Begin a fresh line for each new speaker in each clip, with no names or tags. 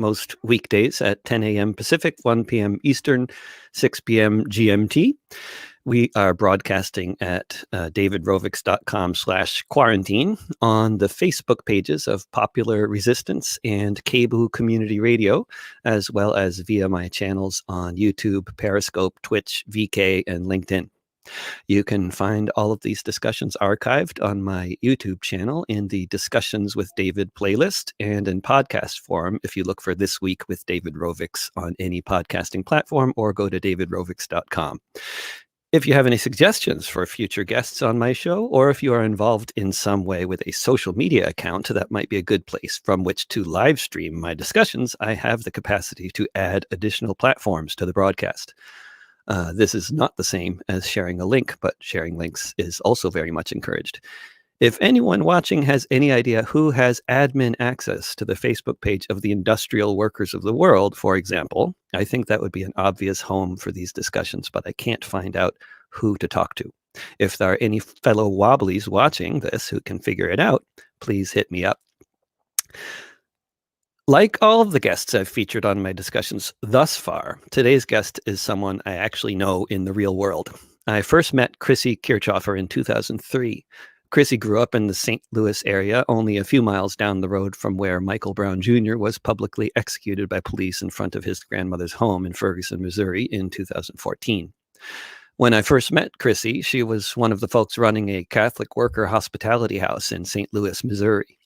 most weekdays at 10 a.m. Pacific, 1 p.m. Eastern, 6 p.m. GMT. We are broadcasting at davidrovics.com/quarantine on the Facebook pages of Popular Resistance and Cebu Community Radio, as well as via my channels on YouTube, Periscope, Twitch, VK, and LinkedIn. You can find all of these discussions archived on my YouTube channel in the Discussions with David playlist and in podcast form if you look for This Week with David Rovics on any podcasting platform or go to davidrovics.com. If you have any suggestions for future guests on my show, or if you are involved in some way with a social media account, that might be a good place from which to live stream my discussions. I have the capacity to add additional platforms to the broadcast. This is not the same as sharing a link, but sharing links is also very much encouraged. If anyone watching has any idea who has admin access to the Facebook page of the Industrial Workers of the World, for example, I think that would be an obvious home for these discussions, but I can't find out who to talk to. If there are any fellow wobblies watching this who can figure it out, please hit me up. Like all of the guests I've featured on my discussions thus far, today's guest is someone I actually know in the real world. I first met Chrissy Kirchhoefer in 2003. Chrissy grew up in the St. Louis area, only a few miles down the road from where Michael Brown Jr. was publicly executed by police in front of his grandmother's home in Ferguson, Missouri in 2014. When I first met Chrissy, she was one of the folks running a Catholic worker hospitality house in St. Louis, Missouri.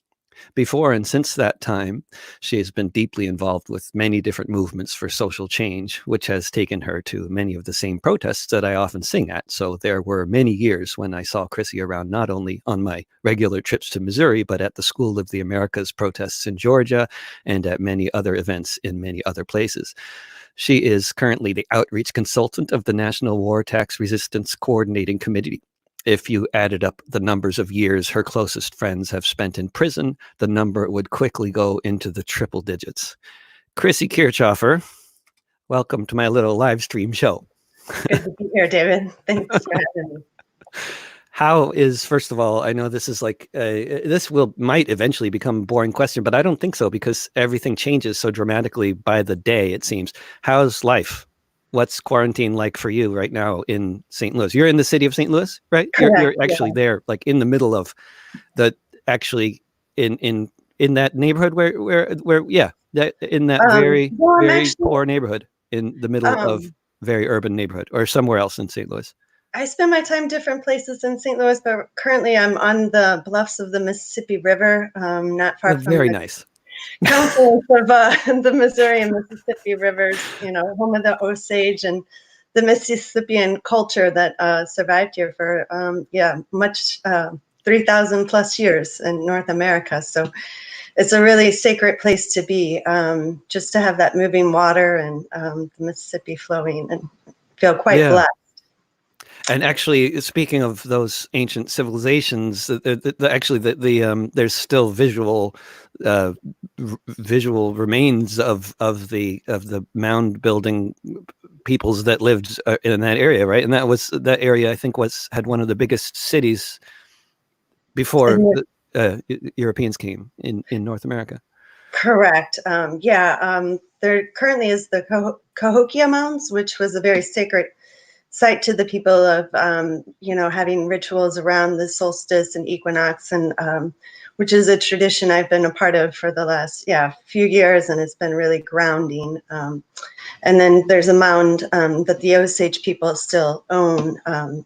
Before and since that time, she has been deeply involved with many different movements for social change, which has taken her to many of the same protests that I often sing at. So there were many years when I saw Chrissy around not only on my regular trips to Missouri, but at the School of the Americas protests in Georgia and at many other events in many other places. She is currently the outreach consultant of the National War Tax Resistance Coordinating Committee. If you added up the numbers of years her closest friends have spent in prison, the number would quickly go into the triple digits. Chrissy Kirchhoefer, welcome to my little live stream show.
Good to be here, David. Thanks for having me.
How is, first of all, I know this is like, might eventually become a boring question, but I don't think so because everything changes so dramatically by the day, it seems. How's life? What's quarantine like for you right now in St. Louis? You're in the city of St. Louis, right?
Correct,
you're actually there, like in the middle of in that neighborhood where in that very poor neighborhood in the middle of very urban neighborhood, or somewhere else in St. Louis.
I spend my time different places in St. Louis, but currently I'm on the bluffs of the Mississippi River, not far from
very nice.
Confluence of the Missouri and Mississippi rivers, home of the Osage and the Mississippian culture that survived here for, 3,000 plus years in North America. So it's a really sacred place to be, just to have that moving water and the Mississippi flowing, and feel quite blessed.
And actually, speaking of those ancient civilizations, there's still visual remains of the mound building peoples that lived in that area, right? And that area, I think, had one of the biggest cities before Europeans came in North America.
Correct. There currently is the Cahokia Mounds, which was a very sacred site to the people of, having rituals around the solstice and equinox, and which is a tradition I've been a part of for the last few years, and it's been really grounding. And then there's a mound that the Osage people still own,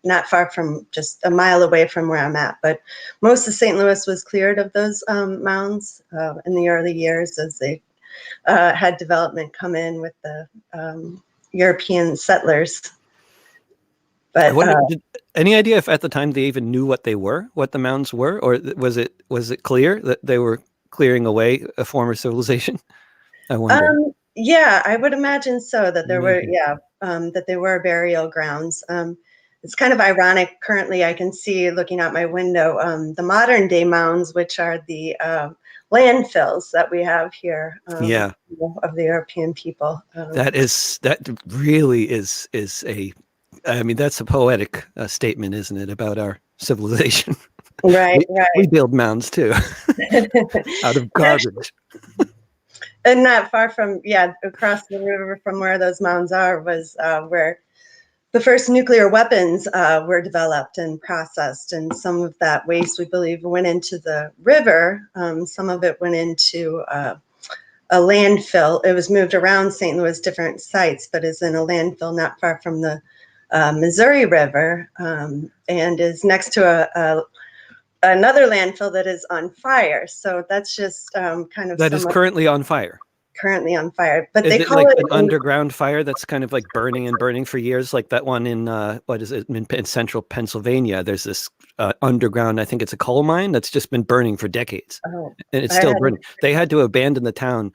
not far from, just a mile away from where I'm at. But most of St. Louis was cleared of those mounds in the early years as they had development come in with the European settlers. But
any idea if at the time they even knew what the mounds were, or was it clear that they were clearing away a former civilization? I wonder.
I would imagine so, that there were, that they were burial grounds. It's kind of ironic. Currently, I can see, looking out my window, the modern day mounds, which are the landfills that we have here of the European people.
That really is a. I mean, that's a poetic statement, isn't it, about our civilization?
Right.
We build mounds too, out of garbage.
And not far from, across the river from where those mounds are was where the first nuclear weapons were developed and processed. And some of that waste, we believe, went into the river. Some of it went into a landfill. It was moved around St. Louis, different sites, but is in a landfill not far from the Missouri River, and is next to another landfill that is on fire. So that's just kind of
That is currently on fire.
Currently on fire, but
Is
they
it
call
like
it
an underground fire that's kind of like burning and burning for years, like that one in what is it in central Pennsylvania? There's this underground, I think it's a coal mine that's just been burning for decades,
Oh,
and it's still burning. They had to abandon the town.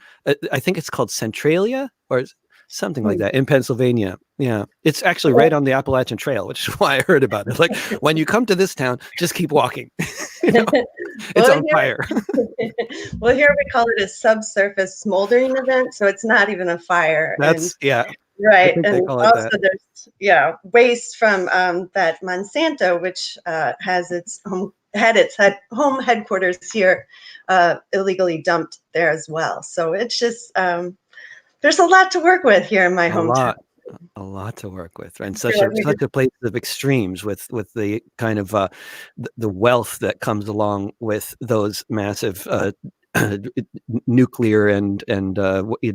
I think it's called Centralia or something like that in Pennsylvania. Yeah, it's actually right on the Appalachian Trail, which is why I heard about it. Like, when you come to this town, just keep walking. You know, it's on fire.
Well, here we call it a subsurface smoldering event, so it's not even a fire.
That's
right.
And
also there's waste from that Monsanto, which has its home headquarters here, illegally dumped there as well. So it's just there's a lot to work with here in my hometown.
A lot to work with, and such a place of extremes with the kind of the wealth that comes along with those massive nuclear and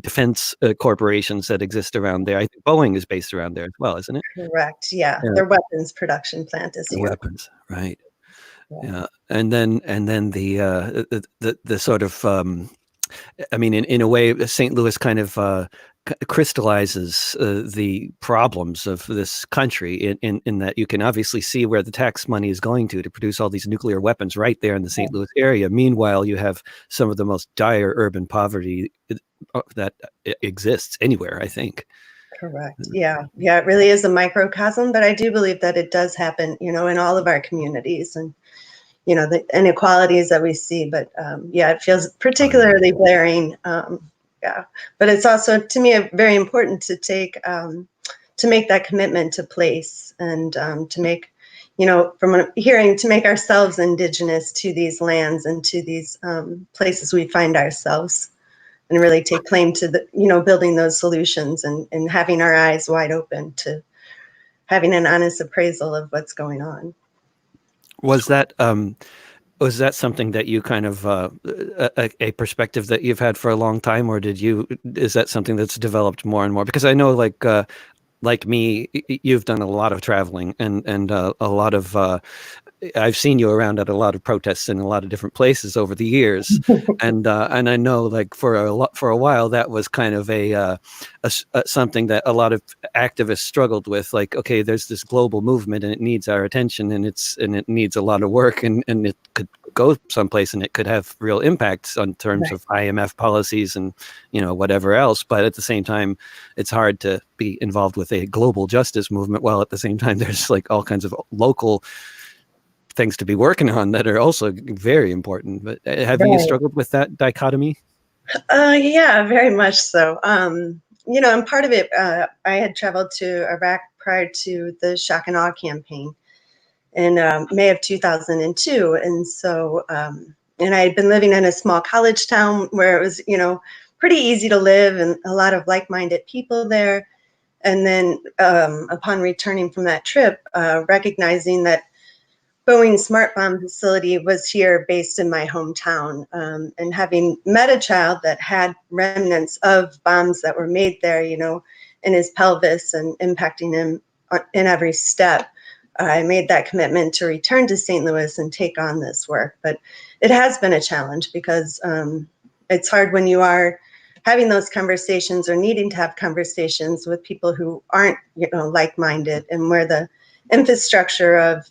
defense corporations that exist around there. I think Boeing is based around there as well, isn't it?
Correct. Yeah. Their weapons production plant is here.
Weapons, right? Yeah, and then the sort of I mean, in a way, St. Louis kind of crystallizes the problems of this country in that you can obviously see where the tax money is going to produce all these nuclear weapons right there in the St. Louis area. Meanwhile, you have some of the most dire urban poverty that exists anywhere, I think.
Correct. Yeah. It really is a microcosm, but I do believe that it does happen, in all of our communities, and the inequalities that we see. But it feels particularly glaring. But it's also, to me, very important to make that commitment to place, and to make, from hearing, to make ourselves indigenous to these lands and to these places we find ourselves, and really take claim to building those solutions, and having our eyes wide open to having an honest appraisal of what's going on.
Was that something that you kind of a perspective that you've had for a long time, or is that something that's developed more and more? Because I know, like me, you've done a lot of traveling and a lot of I've seen you around at a lot of protests in a lot of different places over the years, and I know, for a while, that was kind of a something that a lot of activists struggled with. Like, okay, there's this global movement and it needs our attention, and it needs a lot of work, and it could go someplace and it could have real impacts on terms of IMF policies and whatever else. But at the same time, it's hard to be involved with a global justice movement while at the same time there's all kinds of local things to be working on that are also very important. But have you struggled with that dichotomy?
Yeah, very much so. And part of it, I had traveled to Iraq prior to the shock and awe campaign in May of 2002. And so, and I had been living in a small college town where it was, pretty easy to live and a lot of like-minded people there. And then upon returning from that trip, recognizing that Boeing's smart bomb facility was here based in my hometown, and having met a child that had remnants of bombs that were made there, in his pelvis and impacting him in every step, I made that commitment to return to St. Louis and take on this work. But it has been a challenge because it's hard when you are having those conversations or needing to have conversations with people who aren't, like-minded, and where the infrastructure of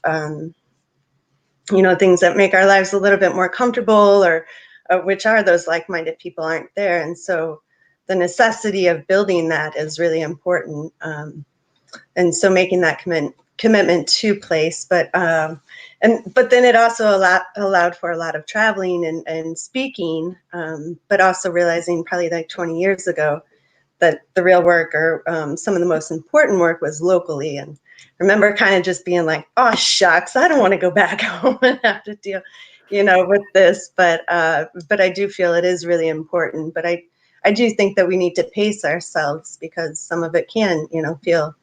things that make our lives a little bit more comfortable, or which are those like-minded people, aren't there. And so the necessity of building that is really important. And so making that commitment to place, but then it also allowed for a lot of traveling and speaking, but also realizing probably 20 years ago that the real work, or some of the most important work, was locally. And remember kind of just being like, oh, shucks, I don't want to go back home and have to deal, with this. But I do feel it is really important. But I do think that we need to pace ourselves because some of it can, feel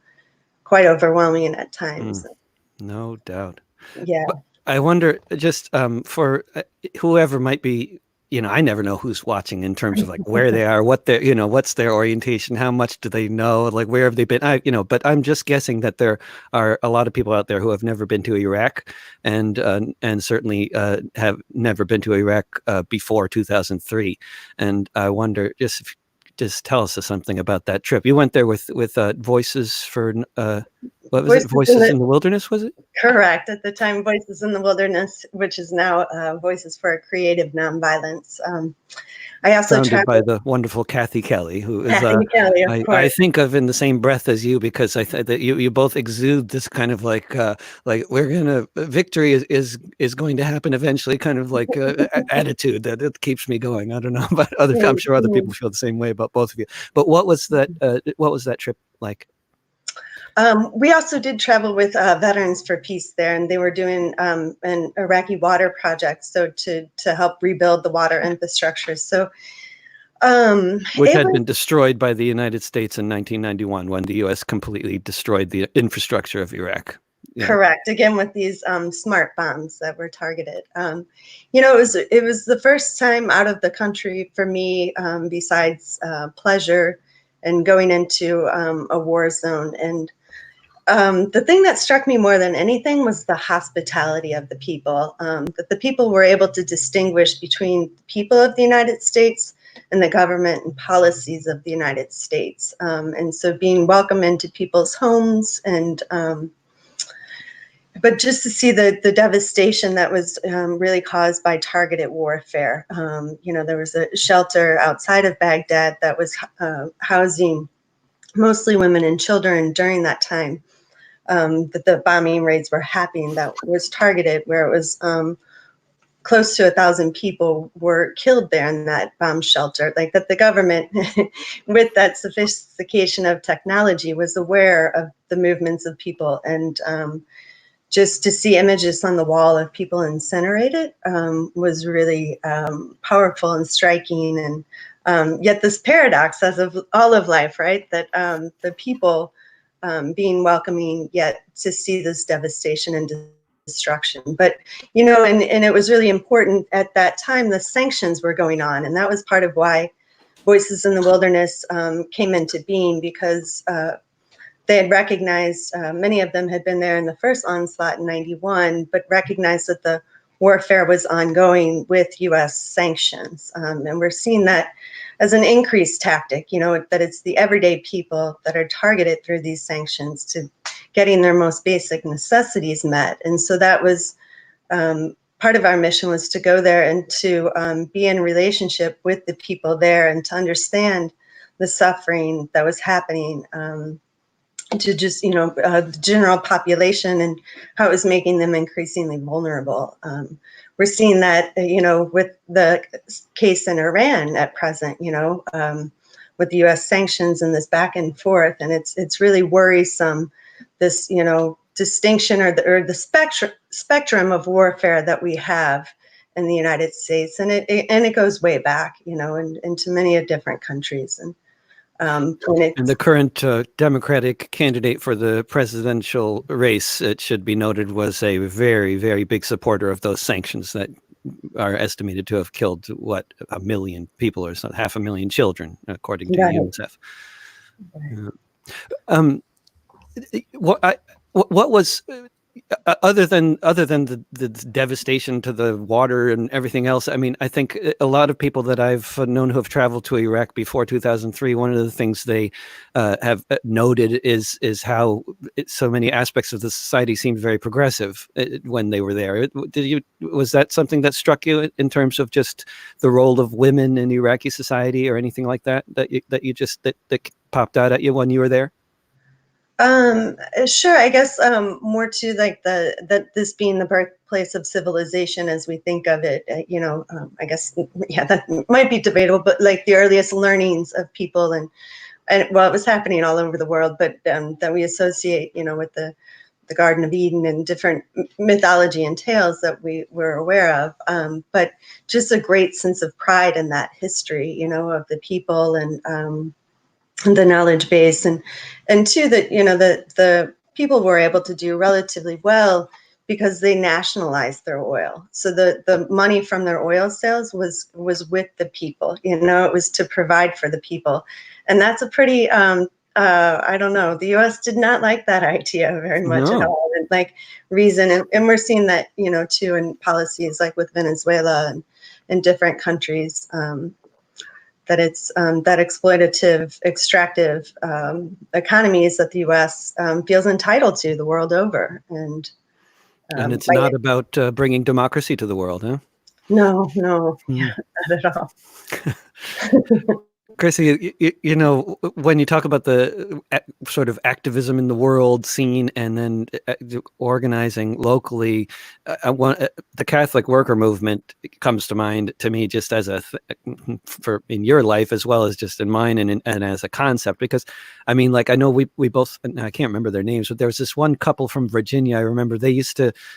quite overwhelming at times.
No doubt.
Yeah.
But I wonder, just for whoever might be, I never know who's watching in terms of like where they are, what they're, what's their orientation, how much do they know, like where have they been? But I'm just guessing that there are a lot of people out there who have never been to Iraq, and certainly have never been to Iraq before 2003. And I wonder, just tell us something about that trip. You went there with Voices for what was it? Voices in the Wilderness, was it?
Correct. At the time, Voices in the Wilderness, which is now Voices for Creative Nonviolence. I also
founded
traveled
by the wonderful Kathy Kelly, who is
Kelly, of course.
I think of in the same breath as you, because I think that you both exude this kind of like we're gonna victory is going to happen eventually kind of like attitude that it keeps me going. I don't know about I'm sure other people feel the same way about both of you. But what was that trip like?
We also did travel with Veterans for Peace there, and they were doing an Iraqi water project, so to help rebuild the water infrastructure. So,
which had been destroyed by the United States in 1991 when the U.S. completely destroyed the infrastructure of Iraq.
Yeah. Correct. Again, with these smart bombs that were targeted. It was the first time out of the country for me, besides pleasure and going into a war zone. And the thing that struck me more than anything was the hospitality of the people, that the people were able to distinguish between the people of the United States and the government and policies of the United States. And so being welcome into people's homes, and but just to see the devastation that was really caused by targeted warfare. There was a shelter outside of Baghdad that was housing mostly women and children during that time. That the bombing raids were happening, that was targeted, where it was close to 1,000 people were killed there in that bomb shelter. Like that the government, with that sophistication of technology, was aware of the movements of people. And just to see images on the wall of people incinerated was really powerful and striking. And yet this paradox, as of all of life, right? That the people being welcoming, yet to see this devastation and destruction. But, and it was really important at that time, the sanctions were going on. And that was part of why Voices in the Wilderness came into being, because they had recognized, many of them had been there in the first onslaught in 91, but recognized that the warfare was ongoing with U.S. sanctions. And we're seeing that as an increased tactic, that it's the everyday people that are targeted through these sanctions to getting their most basic necessities met. And so that was part of our mission, was to go there and to be in relationship with the people there and to understand the suffering that was happening to just, the general population and how it was making them increasingly vulnerable. We're seeing that, with the case in Iran at present, with the U.S. sanctions and this back and forth. And it's really worrisome, this, distinction or the spectrum of warfare that we have in the United States. And it goes way back, into many different countries. And
the current Democratic candidate for the presidential race, it should be noted, was a very, very big supporter of those sanctions that are estimated to have killed, 1 million people or so, 500,000 children, according to UNICEF. What was other than the devastation to the water and everything else? I mean, I think a lot of people that I've known who have traveled to Iraq before 2003, one of the things they have noted is how so many aspects of the society seemed very progressive when they were there. Was that something that struck you in terms of just the role of women in Iraqi society or anything like that that popped out at you when you were there?
Sure. I guess more to like that this being the birthplace of civilization as we think of it. I guess that might be debatable, but like the earliest learnings of people and well, it was happening all over the world, but that we associate, with the Garden of Eden and different mythology and tales that we were aware of. But just a great sense of pride in that history, you know, of the people and the knowledge base, and two, that, you know, the people were able to do relatively well because they nationalized their oil. So the money from their oil sales was with the people, you know, it was to provide for the people. And that's a pretty, I don't know, the US did not like that idea very much at all. And like reason, and we're seeing that, you know, too, in policies like with Venezuela and different countries, that it's that exploitative, extractive economies that the US feels entitled to the world over. And
it's not about bringing democracy to the world, huh?
No, not at all.
Chrissy, you know, when you talk about the sort of activism in the world scene and then organizing locally, the Catholic worker movement comes to mind to me just as for in your life as well as just in mine and as a concept. Because I mean, like, I know we both, I can't remember their names, but there was this one couple from Virginia. I remember they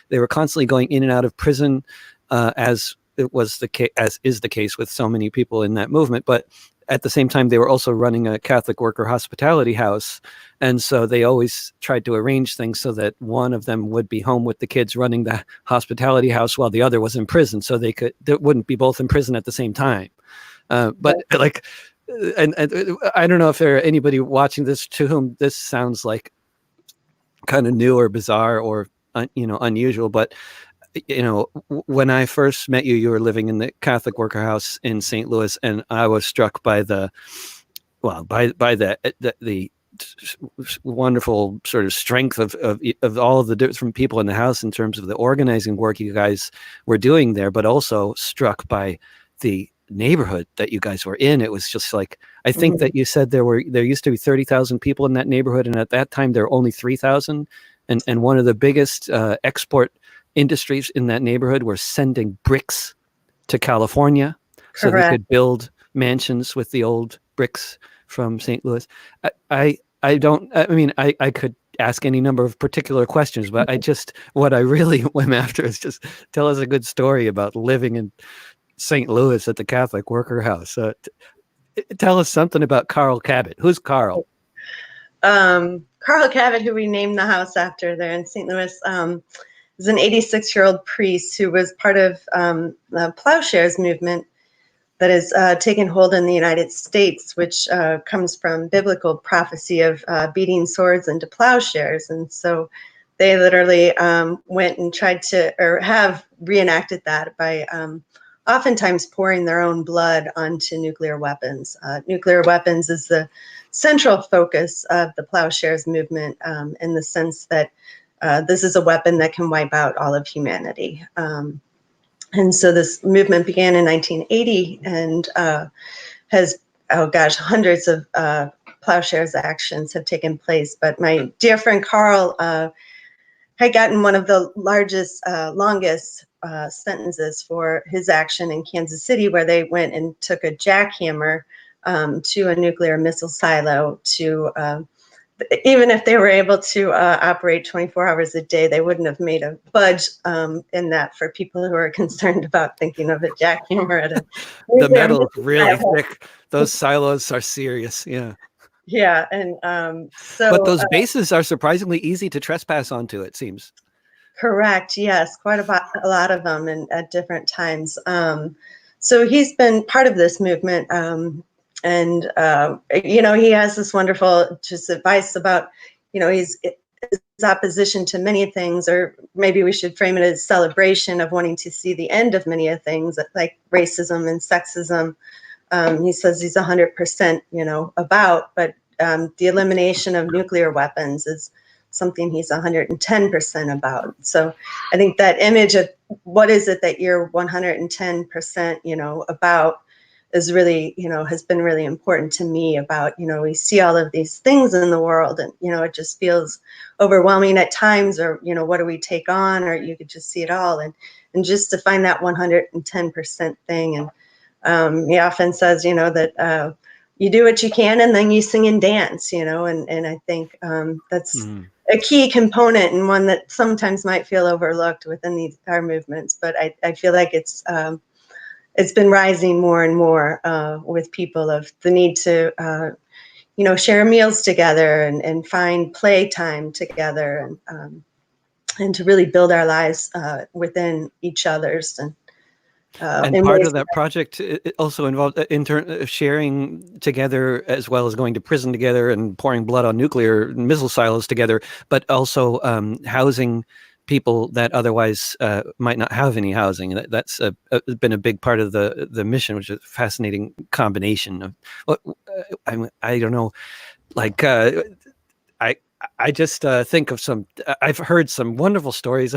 were constantly going in and out of prison, as it was the case, as is the case with so many people in that movement. But at the same time, they were also running a Catholic worker hospitality house. And so they always tried to arrange things so that one of them would be home with the kids running the hospitality house while the other was in prison. So they wouldn't be both in prison at the same time. But like, and I don't know if there are anybody watching this to whom this sounds like kind of new or bizarre or, unusual, but you know, when I first met you, you were living in the Catholic worker house in St. Louis, and I was struck by the wonderful sort of strength of all of the different people in the house in terms of the organizing work you guys were doing there, but also struck by the neighborhood that you guys were in. It was just like, I think that you said there used to be 30,000 people in that neighborhood, and at that time there were only 3,000, and one of the biggest export industries in that neighborhood were sending bricks to California. Correct. So they could build mansions with the old bricks from St. Louis. I could ask any number of particular questions, but what I really went after is just tell us a good story about living in St. Louis at the Catholic worker house. Tell us something about Carl Cabot. Who's Carl?
Carl Cabot, who we named the house after there in St. Louis, is an 86-year-old priest who was part of the Plowshares movement that has taken hold in the United States, which comes from biblical prophecy of beating swords into plowshares. And so they literally went and tried to, or have reenacted that by oftentimes pouring their own blood onto nuclear weapons. Nuclear weapons is the central focus of the Plowshares movement, in the sense that this is a weapon that can wipe out all of humanity. And so this movement began in 1980 and has, hundreds of Plowshares actions have taken place. But my dear friend Carl had gotten one of the longest sentences for his action in Kansas City, where they went and took a jackhammer to a nuclear missile silo to even if they were able to operate 24 hours a day, they wouldn't have made a budge in that for people who are concerned about thinking of a jackhammer at a
the metal is really thick. Those silos are serious. Yeah.
Yeah. And
but those bases are surprisingly easy to trespass onto, it seems. Correct.
Yes. Quite a lot of them at different times. So he's been part of this movement. And he has this wonderful just advice about, his opposition to many things, or maybe we should frame it as celebration of wanting to see the end of many of things like racism and sexism. He says he's 100%, about, but the elimination of nuclear weapons is something he's 110% about. So I think that image of what is it that you're 110%, about is really, has been really important to me about, we see all of these things in the world and, it just feels overwhelming at times, or, what do we take on, or you could just see it all. And just to find that 110% thing. And he often says, that you do what you can and then you sing and dance, and I think that's a key component, and one that sometimes might feel overlooked within our movements. But I feel like it's been rising more and more with people, of the need to share meals together and find play time together, and to really build our lives within each other's.
And part of that project it also involved sharing together, as well as going to prison together and pouring blood on nuclear missile silos together, but also housing people that otherwise might not have any housing. That's been a big part of the mission, which is a fascinating combination of, I don't know, like I just think of I've heard some wonderful stories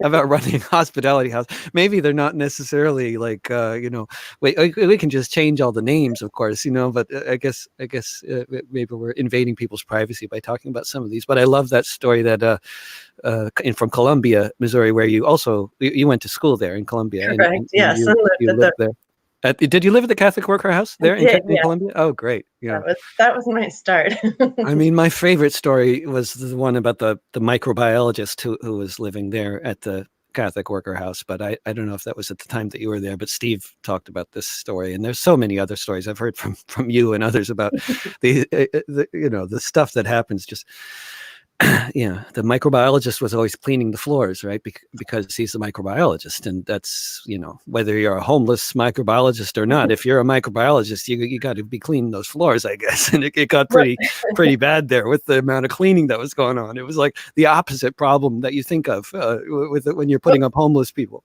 about running hospitality house. Maybe they're not necessarily like, we can just change all the names, of course, but I guess maybe we're invading people's privacy by talking about some of these. But I love that story that from Columbia, Missouri, where you went to school there in Columbia.
Correct.
And
yes.
you lived there. Did you live at the Catholic Worker House there in Columbia? Oh, great. Yeah.
That was my start.
I mean, my favorite story was the one about the microbiologist who was living there at the Catholic Worker House. But I don't know if that was at the time that you were there, but Steve talked about this story. And there's so many other stories I've heard from you and others about the stuff that happens. Just the microbiologist was always cleaning the floors, right? Because he's a microbiologist, and that's, whether you're a homeless microbiologist or not, if you're a microbiologist, you got to be cleaning those floors, I guess. And it got pretty bad there with the amount of cleaning that was going on. It was like the opposite problem that you think of when you're putting up homeless people.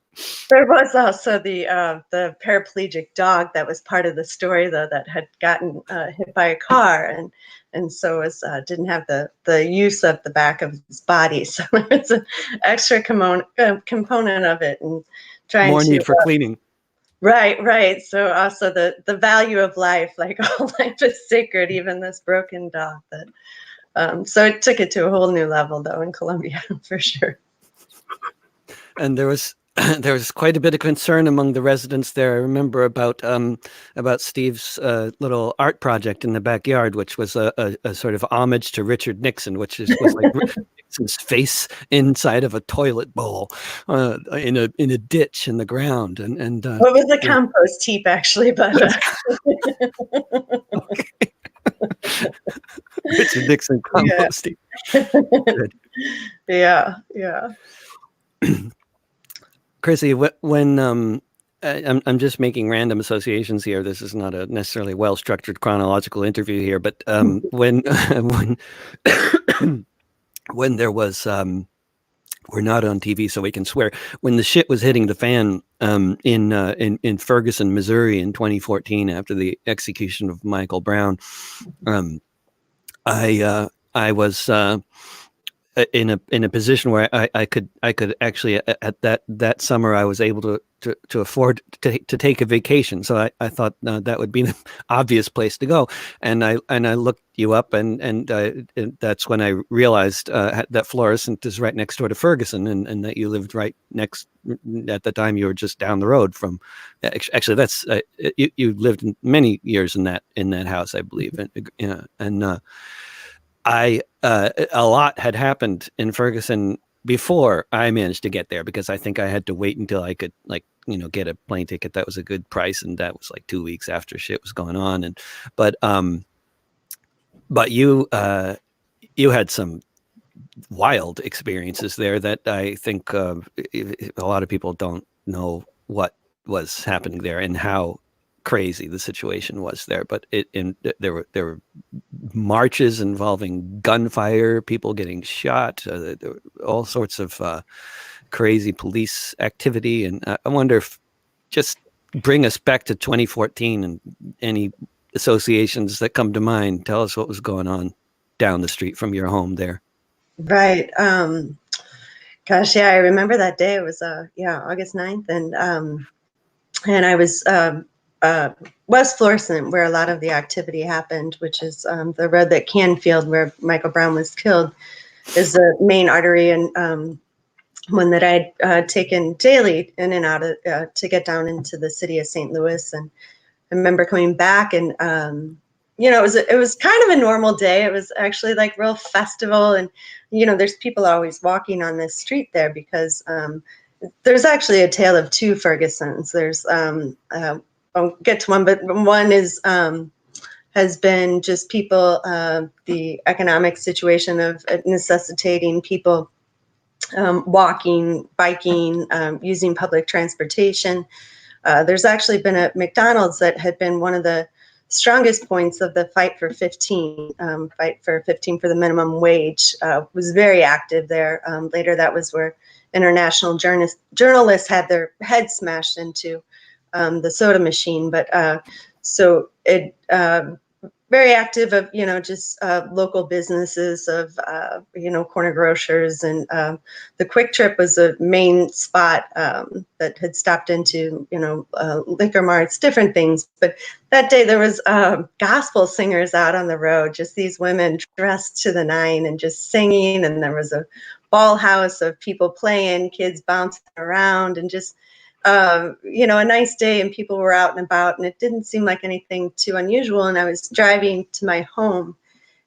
There was also the paraplegic dog that was part of the story, though, that had gotten hit by a car, and so didn't have the use of the back of his body. So it's an extra component of it, and trying
more need for cleaning.
Right. So also the value of life, like all life is sacred, even this broken dog. So it took it to a whole new level, though, in Columbia, for sure.
And there was quite a bit of concern among the residents there. I remember about Steve's little art project in the backyard, which was a sort of homage to Richard Nixon, was like Richard Nixon's face inside of a toilet bowl in a ditch in the ground. And
it was a compost heap, actually, but
okay. Richard Nixon compost heap. Good.
Yeah.
Chrissy, when I'm just making random associations here. This is not a necessarily well-structured chronological interview here, but when when there was we're not on TV, so we can swear. When the shit was hitting the fan in Ferguson, Missouri, in 2014, after the execution of Michael Brown, I was in a position where I could actually, at that summer, I was able to afford to take a vacation. So I thought that would be the obvious place to go. And I looked you up, and that's when I realized that Florissant is right next door to Ferguson, and that you lived right next. At the time, you were just down the road from. Actually, that's you lived many years in that house, I believe, and a lot had happened in Ferguson before I managed to get there, because I think I had to wait until I could get a plane ticket that was a good price, and that was like 2 weeks after shit was going on. But you had some wild experiences there that I think a lot of people don't know what was happening there and how crazy the situation was there. But there were marches involving gunfire, people getting shot, there were all sorts of crazy police activity. And I wonder if just bring us back to 2014 and any associations that come to mind. Tell us what was going on down the street from your home there.
Right. Gosh, yeah, I remember that day. It was August 9th, and I was West Florissant, where a lot of the activity happened, which is the road that Canfield, where Michael Brown was killed, is the main artery, and one that I'd taken daily in and out of to get down into the city of St. Louis. And I remember coming back and it was kind of a normal day. It was actually like real festival, and there's people always walking on this street there because there's actually a tale of two Fergusons. There's I'll get to one, but one is has been just people, the economic situation of necessitating people walking, biking, using public transportation. There's actually been a McDonald's that had been one of the strongest points of the fight for 15 for the minimum wage, was very active there. Later, that was where international journalists had their heads smashed into the soda machine. But so it very active of just local businesses of corner grocers, and the Quick Trip was a main spot that had stopped into liquor marts, different things. But that day there was gospel singers out on the road, just these women dressed to the nine and just singing, and there was a ball house of people playing, kids bouncing around, and just a nice day, and people were out and about, and it didn't seem like anything too unusual. And I was driving to my home,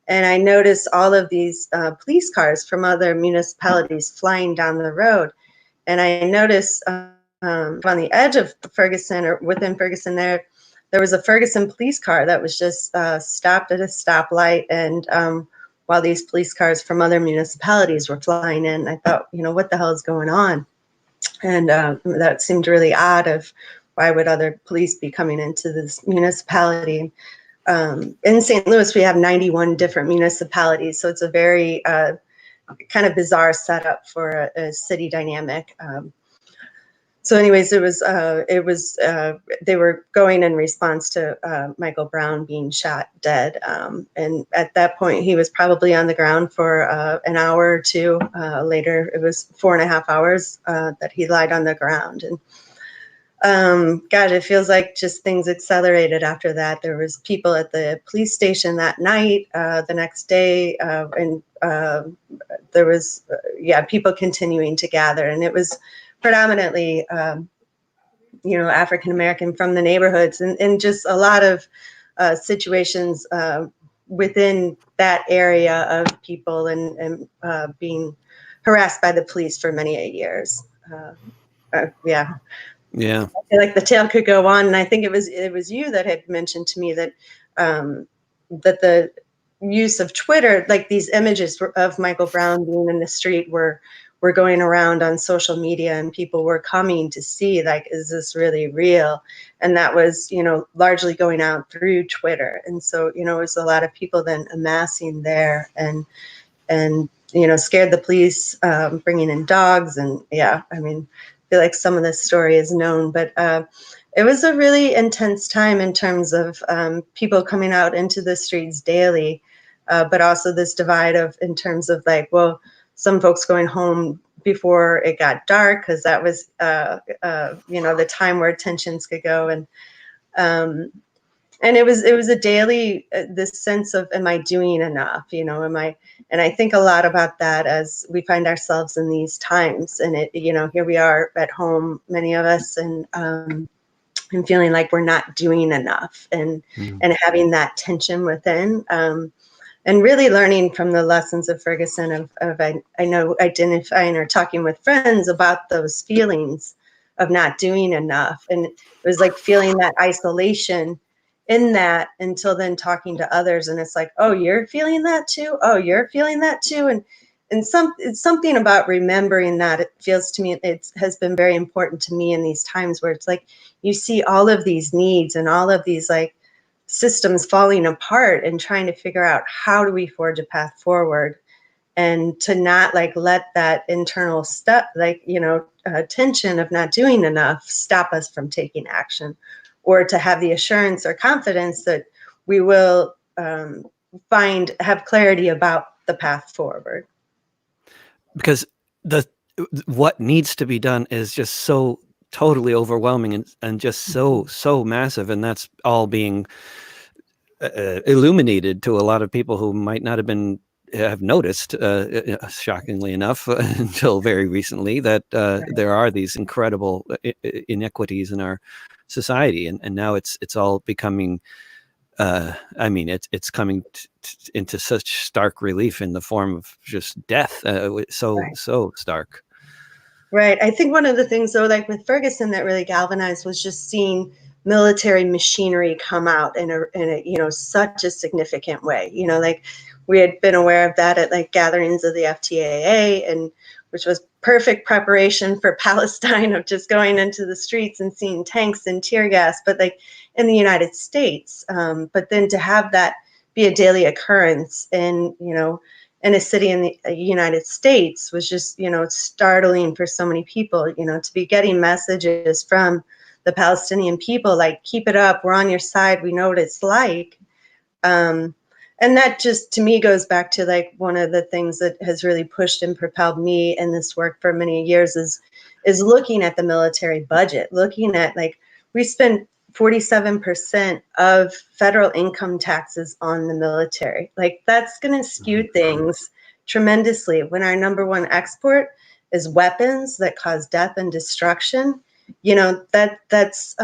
and I noticed all of these police cars from other municipalities flying down the road. And I noticed on the edge of Ferguson, or within Ferguson, there was a Ferguson police car that was just stopped at a stoplight. And while these police cars from other municipalities were flying in, I thought, what the hell is going on? And that seemed really odd, of why would other police be coming into this municipality. In St. Louis, we have 91 different municipalities, so it's a very kind of bizarre setup for a city dynamic. So anyways, they were going in response to Michael Brown being shot dead. And at that point, he was probably on the ground for an hour or two. Later, it was 4.5 hours that he lied on the ground. And God, it feels like just things accelerated after that. There was people at the police station that night, the next day, and there was, people continuing to gather. And it was predominantly, African-American from the neighborhoods, and just a lot of situations within that area of people and being harassed by the police for many years. Yeah.
Yeah.
I feel like the tale could go on, and I think it was you that had mentioned to me that that the use of Twitter, like these images of Michael Brown being in the street, were going around on social media, and people were coming to see, like, is this really real? And that was, largely going out through Twitter. And so, it was a lot of people then amassing there, and scared the police, bringing in dogs. And I feel like some of this story is known, but it was a really intense time in terms of people coming out into the streets daily, but also this divide in terms of like, well, some folks going home before it got dark, because that was, the time where tensions could go. And it was a daily, this sense of, am I doing enough? And I think a lot about that as we find ourselves in these times. And here we are at home, many of us, and feeling like we're not doing enough, and having that tension within. And really learning from the lessons of Ferguson of identifying or talking with friends about those feelings of not doing enough. And it was like feeling that isolation in that, until then talking to others. And it's like, oh, you're feeling that too? Oh, you're feeling that too? And it's something about remembering that. It feels to me, it has been very important to me in these times where it's like, you see all of these needs and all of these like systems falling apart, and trying to figure out, how do we forge a path forward, and to not like let that internal step, like, tension of not doing enough stop us from taking action, or to have the assurance or confidence that we will have clarity about the path forward.
Because what needs to be done is just so totally overwhelming, and just so massive, and that's all being illuminated to a lot of people who might not have noticed, shockingly enough, until very recently, that there are these incredible inequities in our society, and now it's all becoming I mean, it's coming into such stark relief in the form of just death. So stark.
Right. I think one of the things, though, like with Ferguson, that really galvanized was just seeing military machinery come out in a such a significant way. Like we had been aware of that at like gatherings of the FTAA, and which was perfect preparation for Palestine, of just going into the streets and seeing tanks and tear gas, but like in the United States. But then to have that be a daily occurrence in a city in the United States was just, startling for so many people, to be getting messages from the Palestinian people, like, keep it up, we're on your side, we know what it's like. And that just, to me, goes back to like one of the things that has really pushed and propelled me in this work for many years is looking at the military budget, looking at like, we spend 47% of federal income taxes on the military. Like, that's going to skew things tremendously when our number one export is weapons that cause death and destruction. That's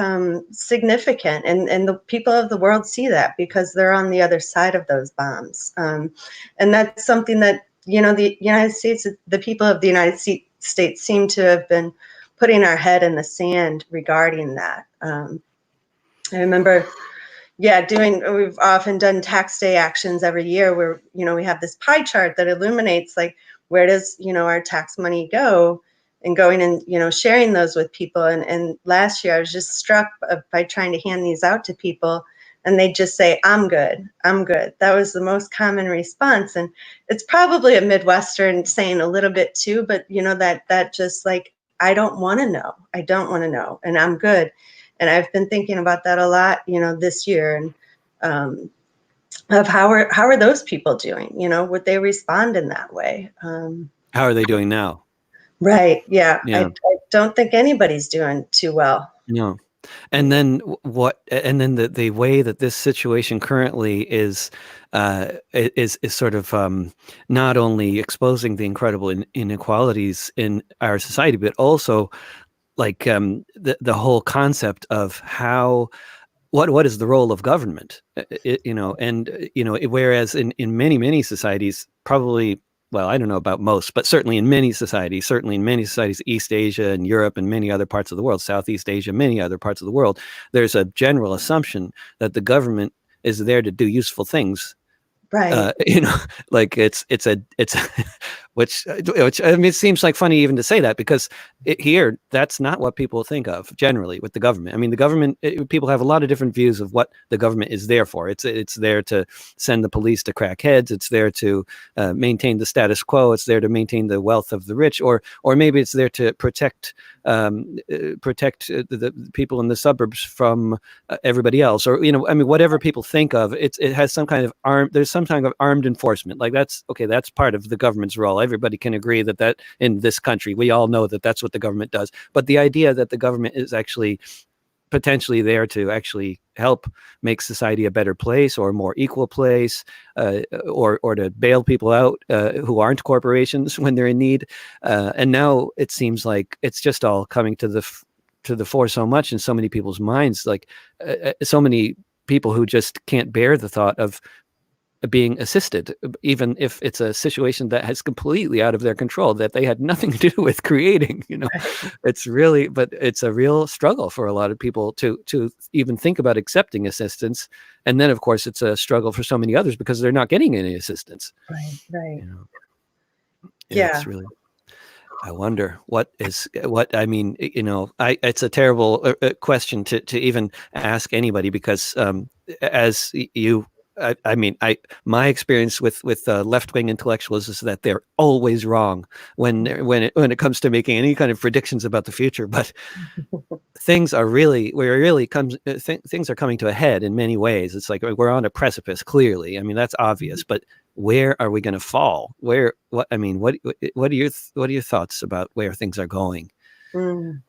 significant, and the people of the world see that because they're on the other side of those bombs. And that's something that the United States, the people of the United States seem to have been putting our head in the sand regarding that. I remember, we've often done tax day actions every year where, we have this pie chart that illuminates like, where does, our tax money go, and going and, sharing those with people. And last year I was just struck by trying to hand these out to people, and they just say, I'm good. That was the most common response. And it's probably a Midwestern saying a little bit too, but that just like, I don't want to know, and I'm good. And I've been thinking about that a lot, this year, and of how are those people doing? Would they respond in that way?
How are they doing now?
Right. Yeah.
Yeah.
I don't think anybody's doing too well.
No. And then the way that this situation currently is sort of not only exposing the incredible inequalities in our society, but also like the whole concept of what is the role of government, whereas in many societies, probably, well, I don't know about most, but certainly in many societies, East Asia and Europe and many other parts of the world, Southeast Asia, many other parts of the world, there's a general assumption that the government is there to do useful things.
Right.
Like it's which I mean, it seems like funny even to say that, because here, that's not what people think of generally with the government. I mean, the government, people have a lot of different views of what the government is there for. It's there to send the police to crack heads. It's there to maintain the status quo. It's there to maintain the wealth of the rich, or maybe it's there to protect the people in the suburbs from everybody else, or I mean, whatever people think of, it has some kind of there's some kind of armed enforcement. Like, that's part of the government's role. Everybody can agree that in this country, we all know that that's what the government does. But the idea that the government is actually potentially there to actually help make society a better place or a more equal place, or to bail people out who aren't corporations when they're in need. And now it seems like it's just all coming to the fore so much in so many people's minds, like so many people who just can't bear the thought of being assisted, even if it's a situation that is completely out of their control, that they had nothing to do with creating. It's a real struggle for a lot of people to even think about accepting assistance. And then, of course, it's a struggle for so many others because they're not getting any assistance.
Right.
It's really, I wonder I mean, it's a terrible question to even ask anybody, because as you, I mean, my experience with left-wing intellectuals is that they're always wrong when it comes to making any kind of predictions about the future. But things are things are coming to a head in many ways. It's like we're on a precipice. Clearly, I mean, that's obvious. But where are we going to fall? What are your thoughts about where things are going? I mean,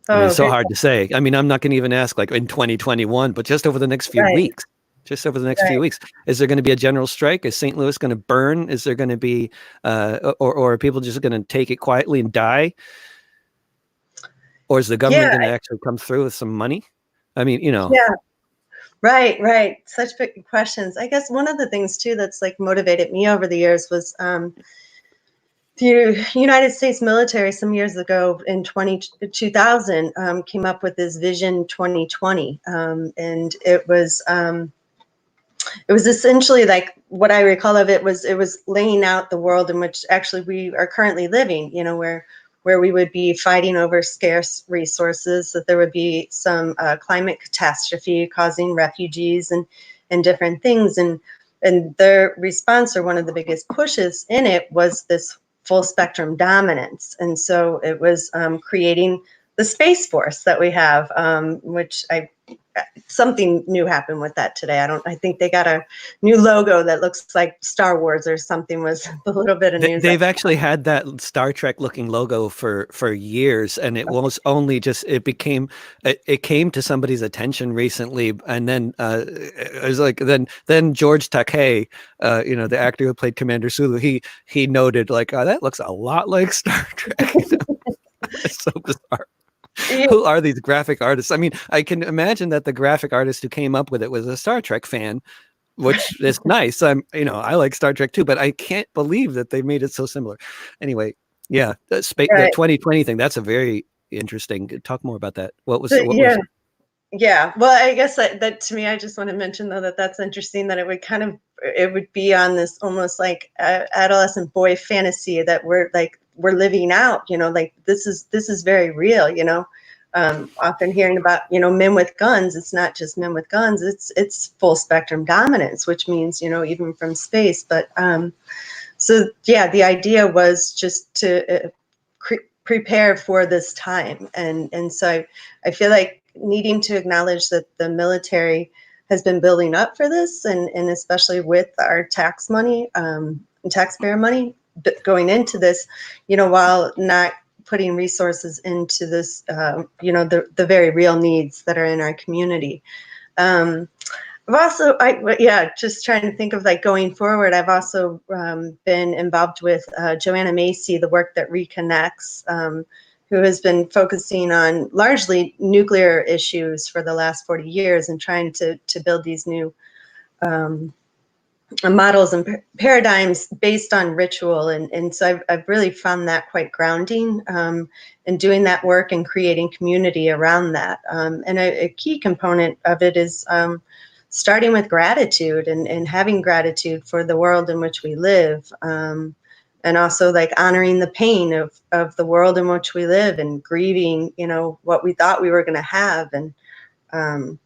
it's so hard to say. I mean, I'm not going to even ask like in 2021, but just over the next few weeks. Just over the next few weeks, is there going to be a general strike? Is St. Louis going to burn? Is there going to be, or are people just going to take it quietly and die? Or is the government going to actually come through with some money? I mean,
Yeah. Right, right. Such big questions. I guess one of the things too that's like motivated me over the years was the United States military some years ago in 2000 came up with this Vision 2020, and it was essentially like what I recall of it was laying out the world in which actually we are currently living. You know, where we would be fighting over scarce resources, that there would be some climate catastrophe causing refugees and different things, and their response, or one of the biggest pushes in it, was this full spectrum dominance. And so it was creating the Space Force that we have, which something new happened with that today. I think they got a new logo that looks like Star Wars or something, was a little bit of news.
They've actually had that Star Trek looking logo for years, and it was only just it came to somebody's attention recently, and then it was like then George Takei, the actor who played Commander Sulu, he noted like, oh, that looks a lot like Star Trek. It's so bizarre.
Yeah.
Who are these graphic artists? I mean, I can imagine that the graphic artist who came up with it was a Star Trek fan, which is nice. I like Star Trek too, but I can't believe that they made it so similar. Anyway, yeah, the 2020 thing, that's a very interesting. Talk more about that. What was
Yeah. Well, I guess that to me, I just want to mention though that's interesting, that it would be on this almost like adolescent boy fantasy that we're living out. Like this is very real. Often hearing about men with guns. It's not just men with guns. It's full spectrum dominance, which means even from space. But so yeah, the idea was just to prepare for this time, and so I feel like needing to acknowledge that the military has been building up for this, and especially with our tax money, taxpayer money going into this, while not putting resources into this, the very real needs that are in our community. I've also, just trying to think of like going forward. I've also been involved with Joanna Macy, the work that reconnects, who has been focusing on largely nuclear issues for the last 40 years and trying to build these new models and paradigms based on ritual. And so I've really found that quite grounding, in doing that work and creating community around that. And a key component of it is starting with gratitude and having gratitude for the world in which we live. And also like honoring the pain of the world in which we live, and grieving, what we thought we were going to have, and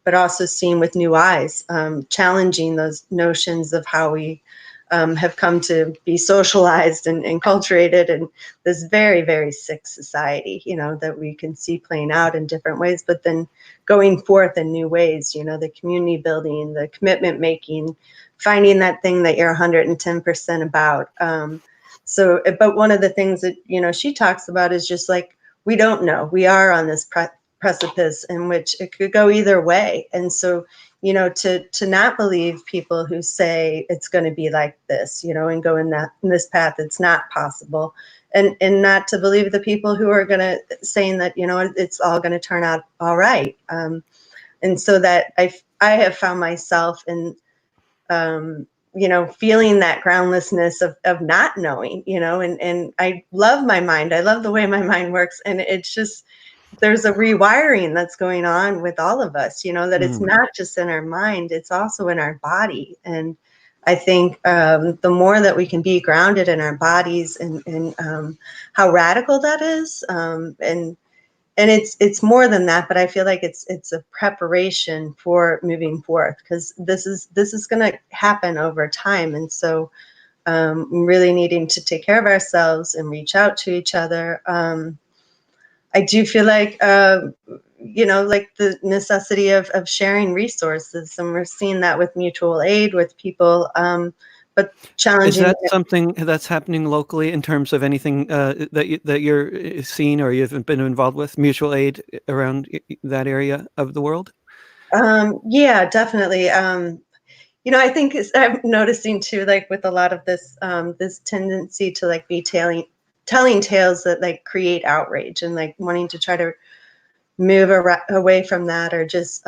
but also seeing with new eyes, challenging those notions of how we have come to be socialized and enculturated in this very, very sick society, that we can see playing out in different ways, but then going forth in new ways, the community building, the commitment making, finding that thing that you're 110% about. But one of the things that, she talks about is just like, we don't know. We are on this precipice in which it could go either way. And so, to not believe people who say it's going to be like this, and go in this path, it's not possible. And not to believe the people who are going to saying that, it's all going to turn out all right. And so that I have found myself in, feeling that groundlessness of not knowing, and I love my mind. I love the way my mind works. And it's just, there's a rewiring that's going on with all of us, that it's not just in our mind, it's also in our body. And I think the more that we can be grounded in our bodies, and how radical that is, and it's more than that, but I feel like it's a preparation for moving forth, because this is going to happen over time. And so really needing to take care of ourselves and reach out to each other. I do feel like, like the necessity of sharing resources, and we're seeing that with mutual aid with people, but challenging.
Is that something that's happening locally in terms of anything that you're seeing or you've been involved with, mutual aid around that area of the world?
Yeah, definitely. I think I'm noticing too, like with a lot of this, this tendency to like be telling tales that like create outrage, and like wanting to try to move away from that, or just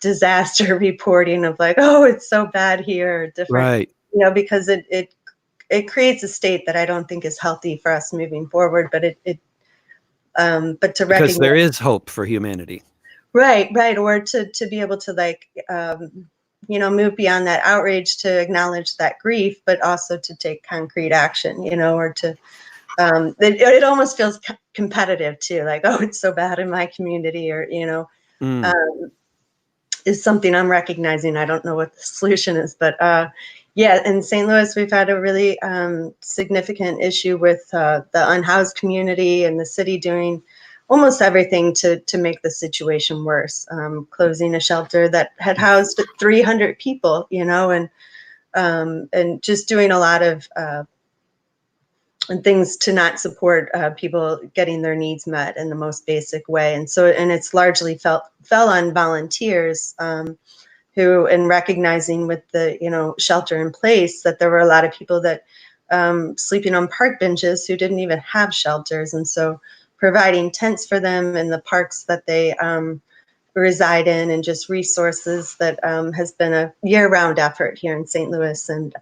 disaster reporting of like, oh, it's so bad here, or different,
Right.
because it creates a state that I don't think is healthy for us moving forward. But but to
Because
recognize,
there is hope for humanity.
right, or to be able to like, move beyond that outrage, to acknowledge that grief, but also to take concrete action, or to, it almost feels competitive too, like, oh, it's so bad in my community, or, is something I'm recognizing. I don't know what the solution is, but yeah, in St. Louis, we've had a really significant issue with the unhoused community, and the city doing almost everything to make the situation worse. Closing a shelter that had housed 300 people, and just doing a lot of things to not support people getting their needs met in the most basic way. And so, and it's largely fell on volunteers, who, in recognizing with the, shelter in place, that there were a lot of people that sleeping on park benches who didn't even have shelters. And so providing tents for them in the parks that they reside in, and just resources that has been a year-round effort here in St. Louis. And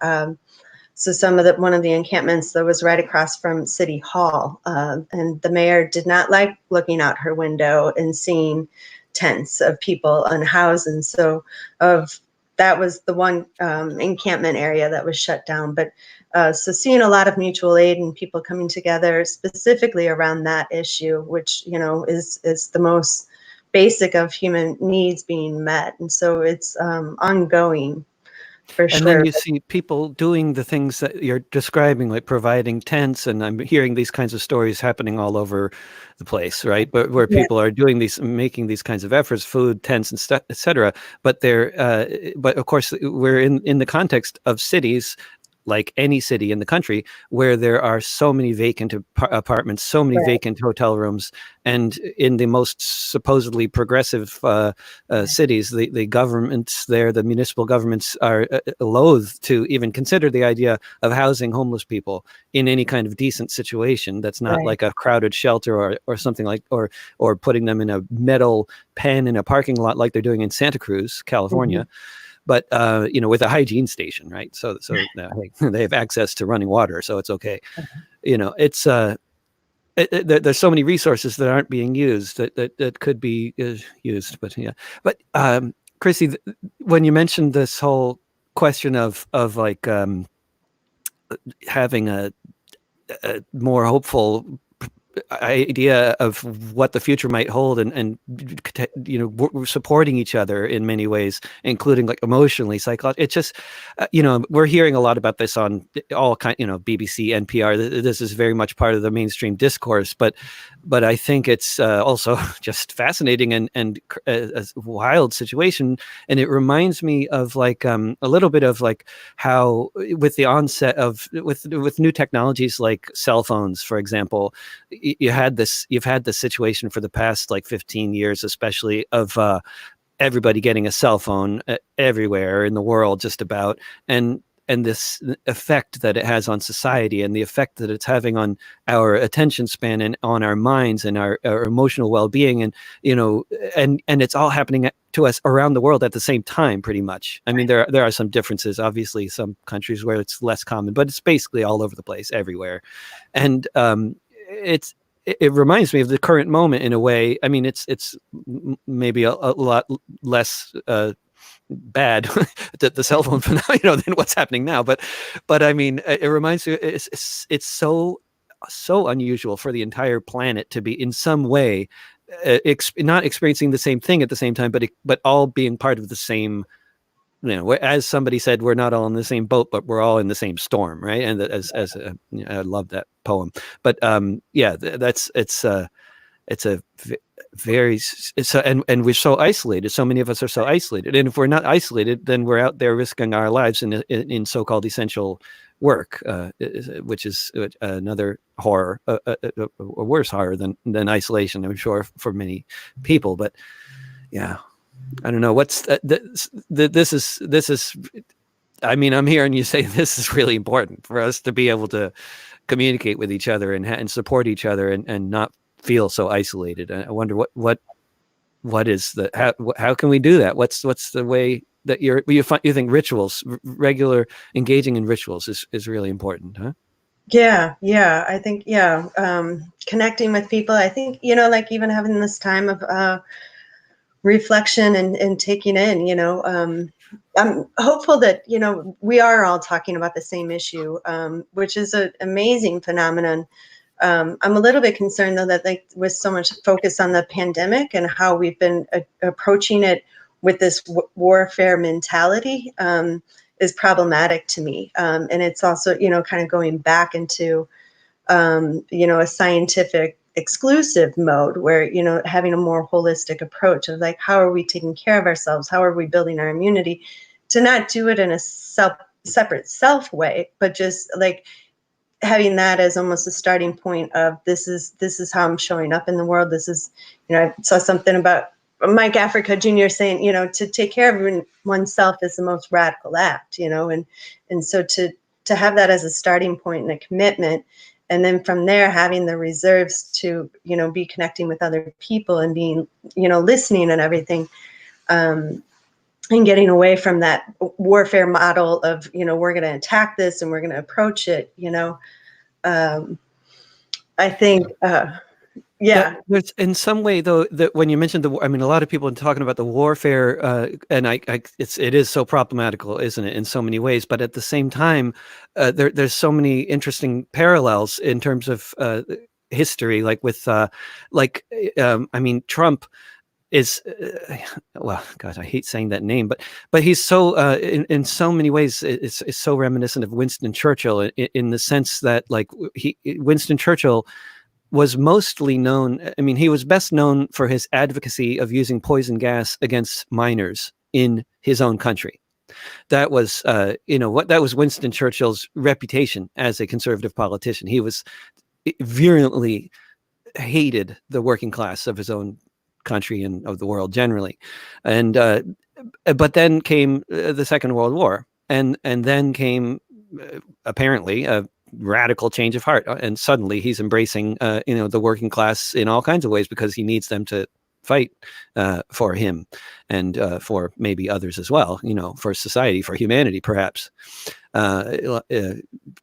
so one of the encampments that was right across from City Hall, and the mayor did not like looking out her window and seeing tents of people unhoused. And so that was the one encampment area that was shut down. But so seeing a lot of mutual aid and people coming together specifically around that issue, which, is the most basic of human needs being met. And so it's ongoing. For
And
sure.
then you see people doing the things that you're describing, like providing tents, and I'm hearing these kinds of stories happening all over the place, right? But where
Yeah.
people are making these kinds of efforts, food, tents, and stuff, et cetera. But but of course, we're in the context of cities, like any city in the country, where there are so many vacant apartments, so many
Right.
vacant hotel rooms, and in the most supposedly progressive cities, the governments there, the municipal governments, are loath to even consider the idea of housing homeless people in any kind of decent situation that's not
Right.
like a crowded shelter or something like, or putting them in a metal pen in a parking lot like they're doing in Santa Cruz, California.
Mm-hmm.
But with a hygiene station, right? So they have access to running water, so it's okay. It's there's so many resources that aren't being used that could be used. But yeah, but Chrissy, when you mentioned this whole question of like having a more hopeful idea of what the future might hold, and we're supporting each other in many ways, including like emotionally, psychologically. It's just we're hearing a lot about this on all kind, BBC, NPR. This is very much part of the mainstream discourse, but I think it's also just fascinating and a wild situation. And it reminds me of like a little bit of like how with the onset of with new technologies like cell phones, for example, you've had this situation for the past like 15 years, especially, of everybody getting a cell phone everywhere in the world, just about, and this effect that it has on society, and the effect that it's having on our attention span and on our minds and our emotional well-being, and and it's all happening to us around the world at the same time, pretty much. I mean, there are some differences, obviously, some countries where it's less common, but it's basically all over the place, everywhere. And it reminds me of the current moment in a way. I mean, it's maybe a lot less bad the cell phone phenomenon than what's happening now, but I mean, it reminds me, it's so unusual for the entire planet to be in some way not experiencing the same thing at the same time, but all being part of the same. As somebody said, we're not all in the same boat, but we're all in the same storm, right? And I love that poem. But yeah, and we're so isolated. So many of us are so isolated, and if we're not isolated, then we're out there risking our lives in so-called essential work, which is another horror, a worse horror than isolation, I'm sure, for many people. But yeah. I don't know what's this is. I mean, I'm hearing you say this is really important for us to be able to communicate with each other and support each other and not feel so isolated. I wonder what what is the how can we do that? What's the way that you think rituals, regular engaging in rituals is really important, huh?
Yeah, I think, connecting with people. I think, like even having this time of reflection and taking in, I'm hopeful that, we are all talking about the same issue, which is an amazing phenomenon. I'm a little bit concerned though that, like, with so much focus on the pandemic and how we've been approaching it with this warfare mentality, is problematic to me. And it's also, kind of going back into, a scientific exclusive mode where, having a more holistic approach of like, how are we taking care of ourselves? How are we building our immunity? To not do it in a separate self way, but just like having that as almost a starting point of this is how I'm showing up in the world. This is, I saw something about Mike Africa Jr. saying, to take care of oneself is the most radical act, and so to have that as a starting point and a commitment, and then from there having the reserves to, be connecting with other people and being, listening and everything, and getting away from that warfare model of, we're going to attack this and we're going to approach it, I think,
There's in some way though that when you mentioned a lot of people are talking about the warfare, and it is so problematical, isn't it, in so many ways? But at the same time, there's so many interesting parallels in terms of history, like with Trump is well, God, I hate saying that name, but he's so in so many ways it's so reminiscent of Winston Churchill in the sense that like Winston Churchill was mostly known. He was best known for his advocacy of using poison gas against minors in his own country. That was that was Winston Churchill's reputation as a conservative politician. He was virulently hated the working class of his own country and of the world generally. And but then came the Second World War, and then came apparently a radical change of heart, and suddenly he's embracing the working class in all kinds of ways because he needs them to fight for him and for maybe others as well, for society, for humanity, perhaps.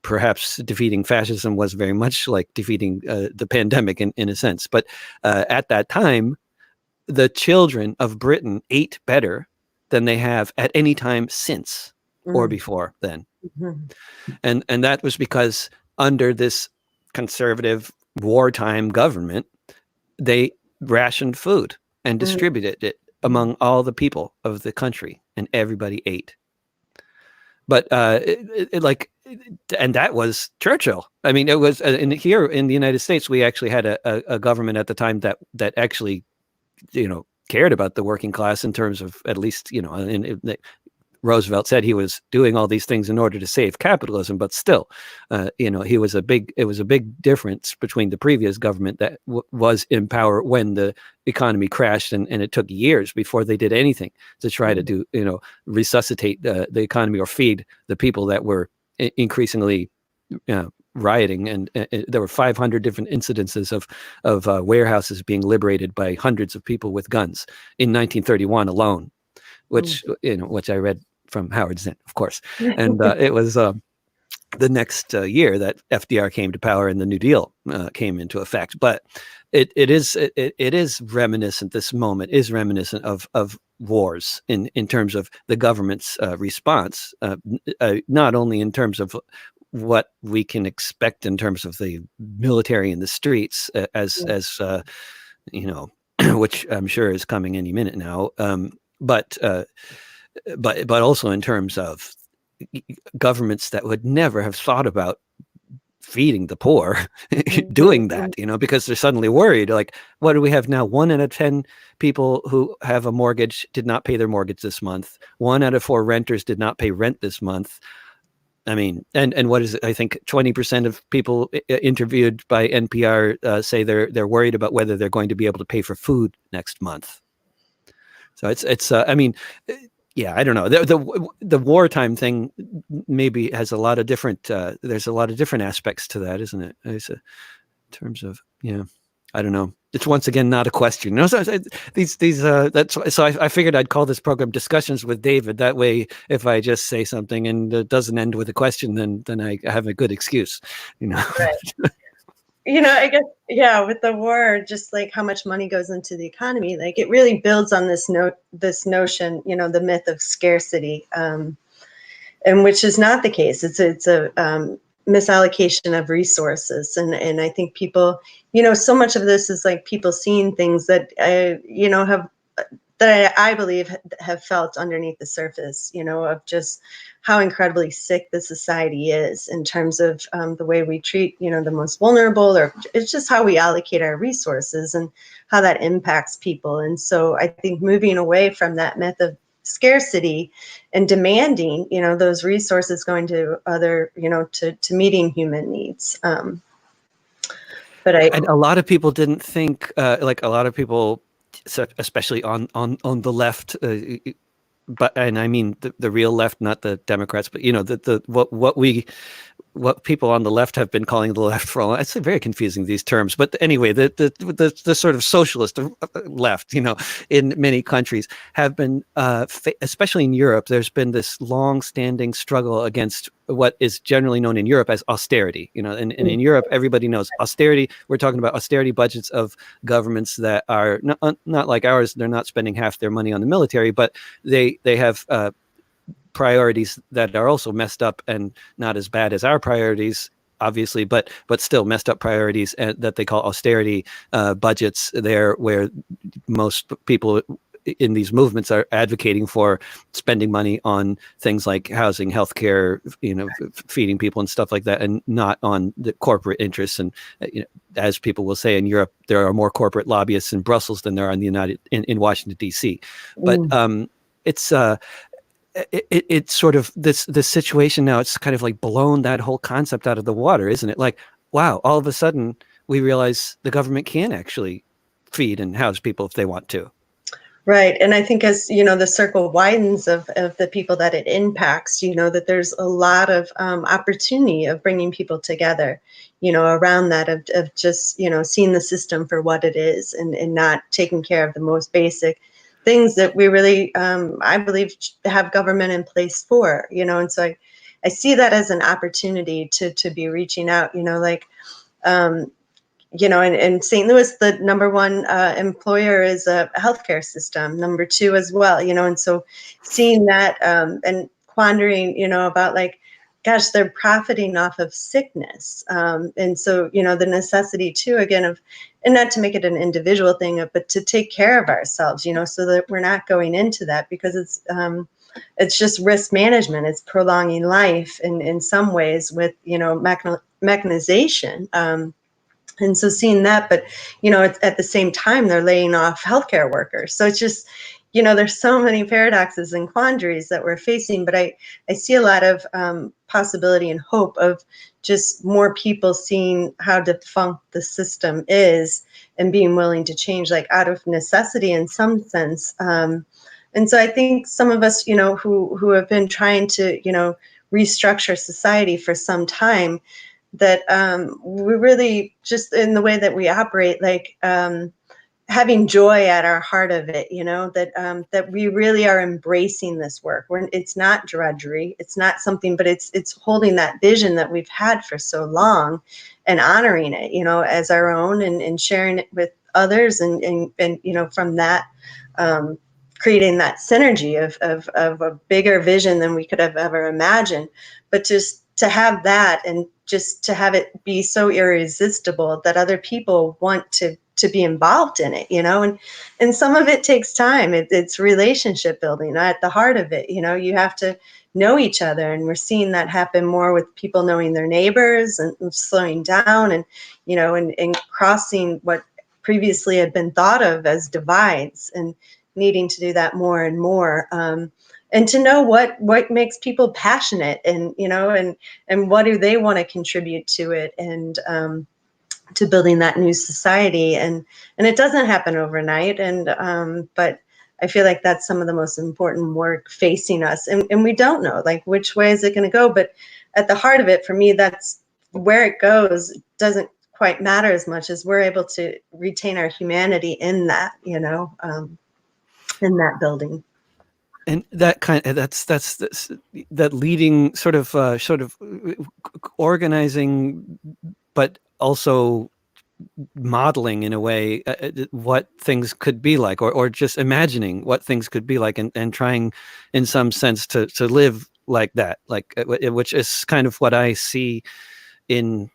Perhaps defeating fascism was very much like defeating the pandemic in a sense. But at that time, the children of Britain ate better than they have at any time since or before then. Mm-hmm. And that was because under this conservative wartime government, they rationed food and distributed it among all the people of the country, and everybody ate. But and that was Churchill. It was here in the United States, we actually had a government at the time that actually, cared about the working class in terms of, at least, Roosevelt said he was doing all these things in order to save capitalism, but still, it was a big difference between the previous government that was in power when the economy crashed, and it took years before they did anything to try to do, resuscitate the economy or feed the people that were increasingly rioting. And there were 500 different incidences of warehouses being liberated by hundreds of people with guns in 1931 alone, which I read from Howard Zinn, of course. And it was the next year that FDR came to power and the New Deal came into effect. But it is reminiscent. This moment is reminiscent of wars in terms of the government's response, not only in terms of what we can expect in terms of the military in the streets, as which I'm sure is coming any minute now. But also in terms of governments that would never have thought about feeding the poor, doing that, because they're suddenly worried. Like, what do we have now? 1 out of 10 people who have a mortgage did not pay their mortgage this month. 1 out of 4 renters did not pay rent this month. And what is it? I think 20% of people interviewed by NPR say they're worried about whether they're going to be able to pay for food next month. So it's I don't know. The wartime thing maybe has a lot of different. There's a lot of different aspects to that, isn't it? In terms of I don't know. it's once again not a question. I figured I'd call this program Discussions with David. That way, if I just say something and it doesn't end with a question, then I have a good excuse,
Right. I guess, yeah, with the war, just like how much money goes into the economy, like it really builds on this notion, the myth of scarcity, and which is not the case. It's a misallocation of resources, and I think people, so much of this is like people seeing things that have that I believe have felt underneath the surface, of just how incredibly sick the society is in terms of the way we treat, the most vulnerable, or it's just how we allocate our resources and how that impacts people. And so I think moving away from that myth of scarcity and demanding, those resources going to other, to meeting human needs. And
a lot of people didn't think, like a lot of people, especially on the left, and I mean the real left, not the Democrats, but what people on the left have been calling the left for a long. It's very confusing, these terms, but anyway, the sort of socialist left, in many countries have been, especially in Europe, there's been this long-standing struggle against what is generally known in Europe as austerity. And in Europe, everybody knows austerity. We're talking about austerity budgets of governments that are not like ours. They're not spending half their money on the military, but they have priorities that are also messed up and not as bad as our priorities, obviously, but still messed up priorities, and that they call austerity budgets there, where most people in these movements are advocating for spending money on things like housing, healthcare, feeding people and stuff like that, and not on the corporate interests. And as people will say in Europe, there are more corporate lobbyists in Brussels than there are in Washington D.C. But it's sort of this situation now. It's kind of like blown that whole concept out of the water, isn't it? Like, wow, all of a sudden we realize the government can actually feed and house people if they want to.
Right. And I think as, the circle widens of the people that it impacts, that there's a lot of opportunity of bringing people together, around that, of just, seeing the system for what it is, and not taking care of the most basic things that we really, I believe, have government in place for, and so I see that as an opportunity to be reaching out, in St. Louis, the number one employer is a healthcare system, number two as well, and so seeing that and pondering, about like, gosh, they're profiting off of sickness. And so, the necessity too, again, of, and not to make it an individual thing, but to take care of ourselves, so that we're not going into that, because it's just risk management. It's prolonging life in some ways with, mechanization. And so seeing that, but, it's, at the same time, they're laying off healthcare workers. So it's just, there's so many paradoxes and quandaries that we're facing, but I see a lot of possibility and hope of just more people seeing how defunct the system is and being willing to change, like out of necessity in some sense. And so I think some of us, who have been trying to, restructure society for some time, that we really, just in the way that we operate, like having joy at our heart of it, that we really are embracing this work. It's not drudgery, it's not something, but it's holding that vision that we've had for so long and honoring it, as our own, and sharing it with others, and from that, creating that synergy of a bigger vision than we could have ever imagined. But just to have that, and just to have it be so irresistible that other people want to be involved in it, and some of it takes time. It's relationship building at the heart of it. You have to know each other, and we're seeing that happen more with people knowing their neighbors, and slowing down, and and crossing what previously had been thought of as divides, and needing to do that more and more. And to know what makes people passionate, and and what do they want to contribute to it, and to building that new society. And it doesn't happen overnight, and but I feel like that's some of the most important work facing us, and we don't know, like, which way is it going to go. But at the heart of it, for me, that's where it goes. Doesn't quite matter as much as we're able to retain our humanity in that, in that building.
And that that's that leading sort of organizing, but also modeling in a way what things could be like, or just imagining what things could be like, and trying in some sense to live like that, like which is kind of what I see in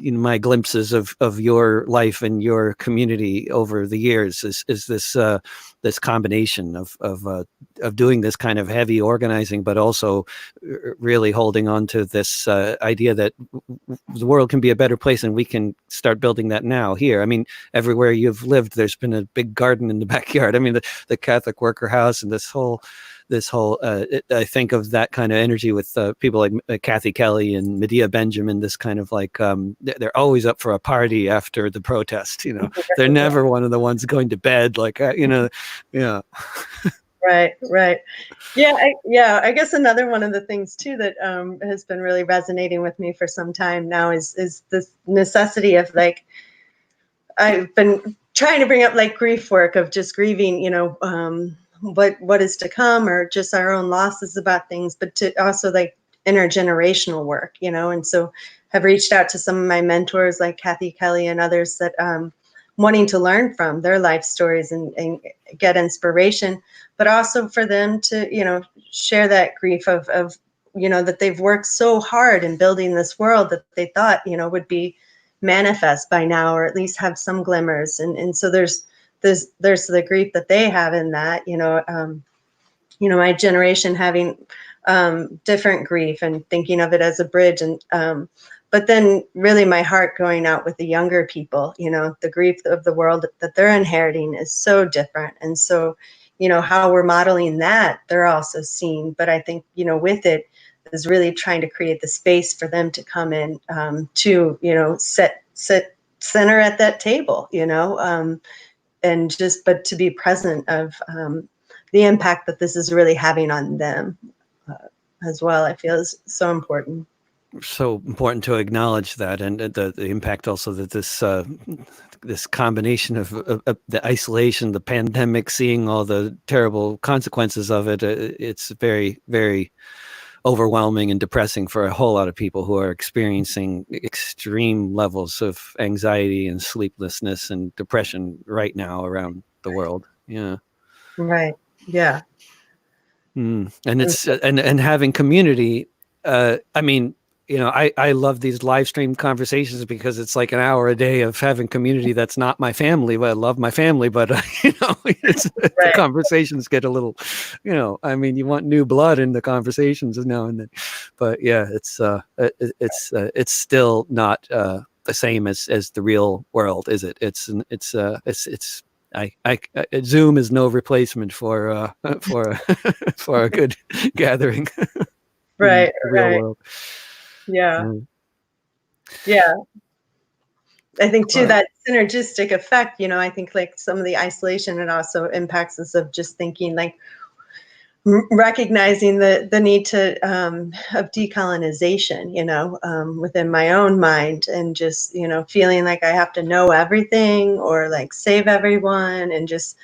my glimpses of your life and your community over the years, is this this combination of doing this kind of heavy organizing, but also really holding on to this idea that the world can be a better place, and we can start building that now here. I mean, everywhere you've lived, there's been a big garden in the backyard. I mean, the Catholic Worker House, and this whole I think of that kind of energy with people like Kathy Kelly and Medea Benjamin, this kind of like they're always up for a party after the protest, they're never one of the ones going to bed, like yeah.
Right. Yeah, I guess another one of the things too that has been really resonating with me for some time now is this necessity of, like, I've been trying to bring up like grief work of just grieving, what is to come, or just our own losses about things, but to also like intergenerational work, and so have reached out to some of my mentors like Kathy Kelly and others that wanting to learn from their life stories and get inspiration, but also for them to, share that grief of that they've worked so hard in building this world that they thought, would be manifest by now, or at least have some glimmers. And so there's the grief that they have in that, my generation having different grief and thinking of it as a bridge. And but then really my heart going out with the younger people, the grief of the world that they're inheriting is so different. And so, how we're modeling that, they're also seeing. But I think, with it is really trying to create the space for them to come in to, sit center at that table, and but to be present of the impact that this is really having on them as well, I feel is so important.
So important to acknowledge that, and the impact also that this combination of the isolation, the pandemic, seeing all the terrible consequences of it, it's very, very overwhelming and depressing for a whole lot of people who are experiencing extreme levels of anxiety and sleeplessness and depression right now around the world. Yeah.
Right. Yeah.
And it's and having community. I mean, I love these live stream conversations because it's like an hour a day of having community that's not my family. But I love my family, but it's,
Right.
the conversations get a little, I mean, you want new blood in the conversations now and then. But yeah, it's still not the same as the real world, is it? It's Zoom is no replacement for for a good gathering.
Right.
In the real world.
Yeah. Yeah. I think too, that synergistic effect, I think like some of the isolation, it also impacts us of just thinking, like recognizing the need to of decolonization, within my own mind, and just, feeling like I have to know everything or like save everyone, and just,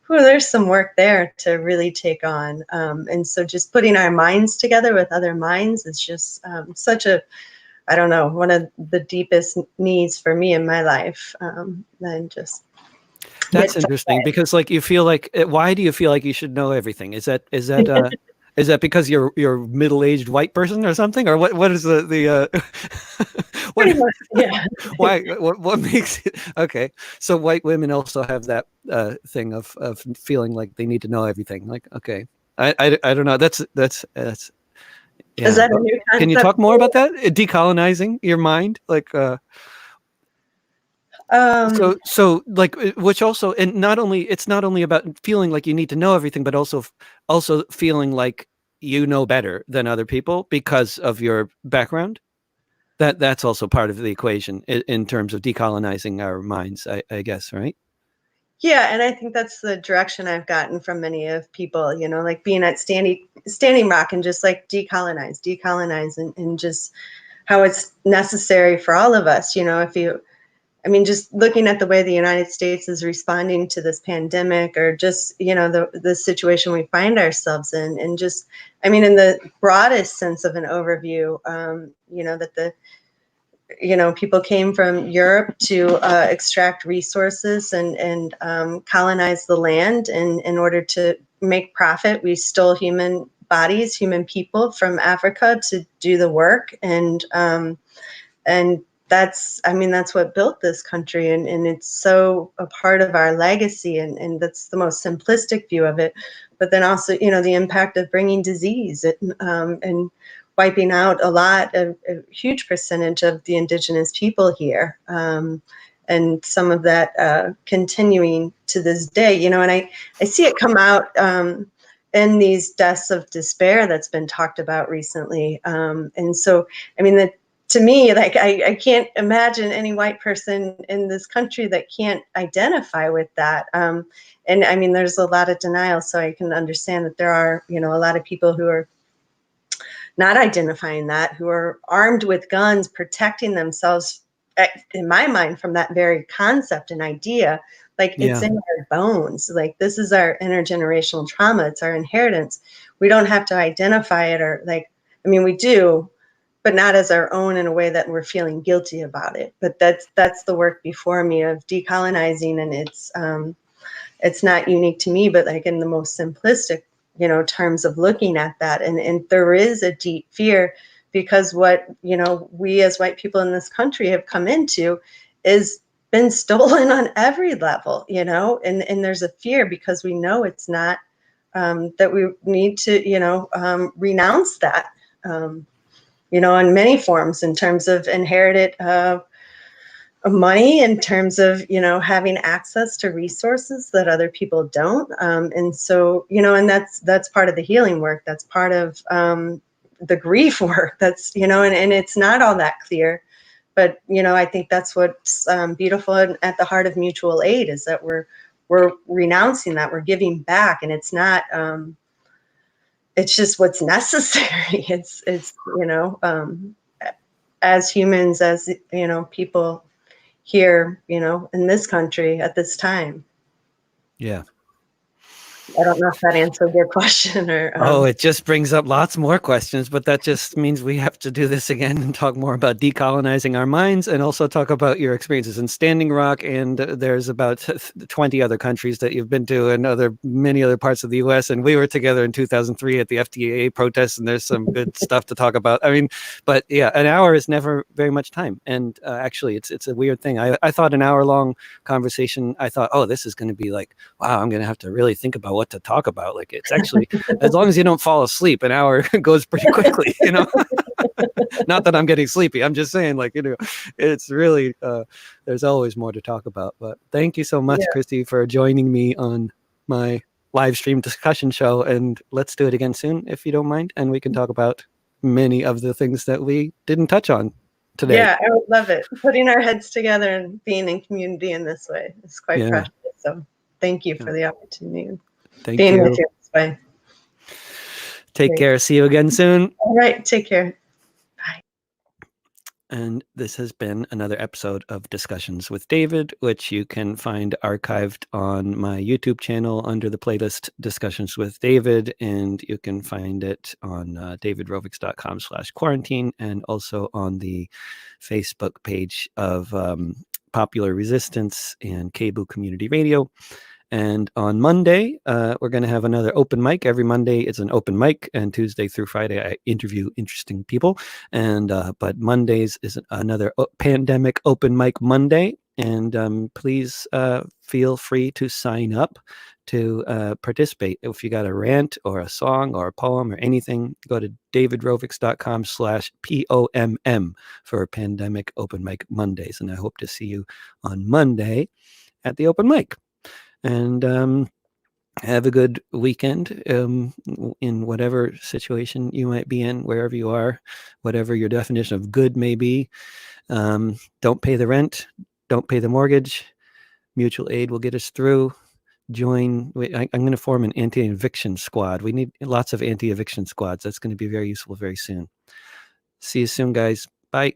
there's some work there to really take on. And so just putting our minds together with other minds is just such a, I don't know, one of the deepest needs for me in my life. Then just.
That's interesting, because like you feel like, why do you feel like you should know everything? Is that is that because you're a middle-aged white person or something, or what is the what,
yeah.
why, what makes it okay? So white women also have that thing of feeling like they need to know everything. Like, okay, I don't know. That's yeah.
Is that a new concept?
Can you talk more about that? Decolonizing your mind, like so like, which also, and it's not only about feeling like you need to know everything, but also feeling like you know better than other people because of your background. That's also part of the equation in terms of decolonizing our minds, I guess, right?
Yeah, and I think that's the direction I've gotten from many of people, like being at Standing Rock and just like decolonize, and just how it's necessary for all of us, if you I mean, just looking at the way the United States is responding to this pandemic, or just, the situation we find ourselves in, and just, I mean, in the broadest sense of an overview, that people came from Europe to extract resources and colonize the land, and in order to make profit, we stole human bodies, human people from Africa to do the work, and that's what built this country, and it's so a part of our legacy, and that's the most simplistic view of it. But then also, the impact of bringing disease and wiping out a huge percentage of the indigenous people here, and some of that continuing to this day, and I see it come out in these deaths of despair that's been talked about recently, and so, I mean, to me, like, I can't imagine any white person in this country that can't identify with that. And I mean, there's a lot of denial, so I can understand that there are, a lot of people who are not identifying that, who are armed with guns, protecting themselves, in my mind, from that very concept and idea. Like, it's in our bones. Like, this is our intergenerational trauma. It's our inheritance. We don't have to identify it, or I mean, we do, but not as our own in a way that we're feeling guilty about it. But that's the work before me of decolonizing, and it's not unique to me, but like in the most simplistic, terms of looking at that. And there is a deep fear, because what, we as white people in this country have come into is been stolen on every level, and there's a fear, because we know it's not, that we need to, renounce that, in many forms, in terms of inherited money, in terms of, having access to resources that other people don't. And so, and that's part of the healing work. That's part of the grief work. That's, and it's not all that clear. But, I think that's what's beautiful at the heart of mutual aid, is that we're renouncing that, we're giving back, and it's not, it's just what's necessary. It's as humans, as, people here, in this country at this time.
Yeah.
I don't know if that answered your question, or.
It just brings up lots more questions, but that just means we have to do this again and talk more about decolonizing our minds, and also talk about your experiences in Standing Rock. And there's about 20 other countries that you've been to, and many other parts of the U.S. And we were together in 2003 at the FDA protests, and there's some good stuff to talk about. I mean, but yeah, an hour is never very much time. And actually, it's a weird thing. I thought an hour-long conversation, I thought, oh, this is going to be like, wow, I'm going to have to really think about what to talk about. Like, it's actually, as long as you don't fall asleep, an hour goes pretty quickly, Not that I'm getting sleepy. I'm just saying, like, it's really, there's always more to talk about. But thank you so much, Chrissy, for joining me on my live stream discussion show. And let's do it again soon, if you don't mind. And we can talk about many of the things that we didn't touch on today.
Yeah, I would love it. Putting our heads together and being in community in this way is quite precious. So thank you for the opportunity.
Thank
being
you.
with you this way.
Take care. See you again soon.
All right. Take care. Bye.
And this has been another episode of Discussions with David, which you can find archived on my YouTube channel under the playlist Discussions with David. And you can find it on davidrovix.com/quarantine, and also on the Facebook page of Popular Resistance and Cable Community Radio. And on Monday, we're going to have another open mic. Every Monday, it's an open mic, and Tuesday through Friday, I interview interesting people. And but Mondays is another pandemic open mic Monday. And please feel free to sign up to participate. If you got a rant or a song or a poem or anything, go to davidrovix.com/POMM for Pandemic Open Mic Mondays. And I hope to see you on Monday at the open mic. And have a good weekend in whatever situation you might be in, wherever you are, whatever your definition of good may be. Don't pay the rent. Don't pay the mortgage. Mutual aid will get us through. I'm going to form an anti-eviction squad. We need lots of anti-eviction squads. That's going to be very useful very soon. See you soon, guys. Bye.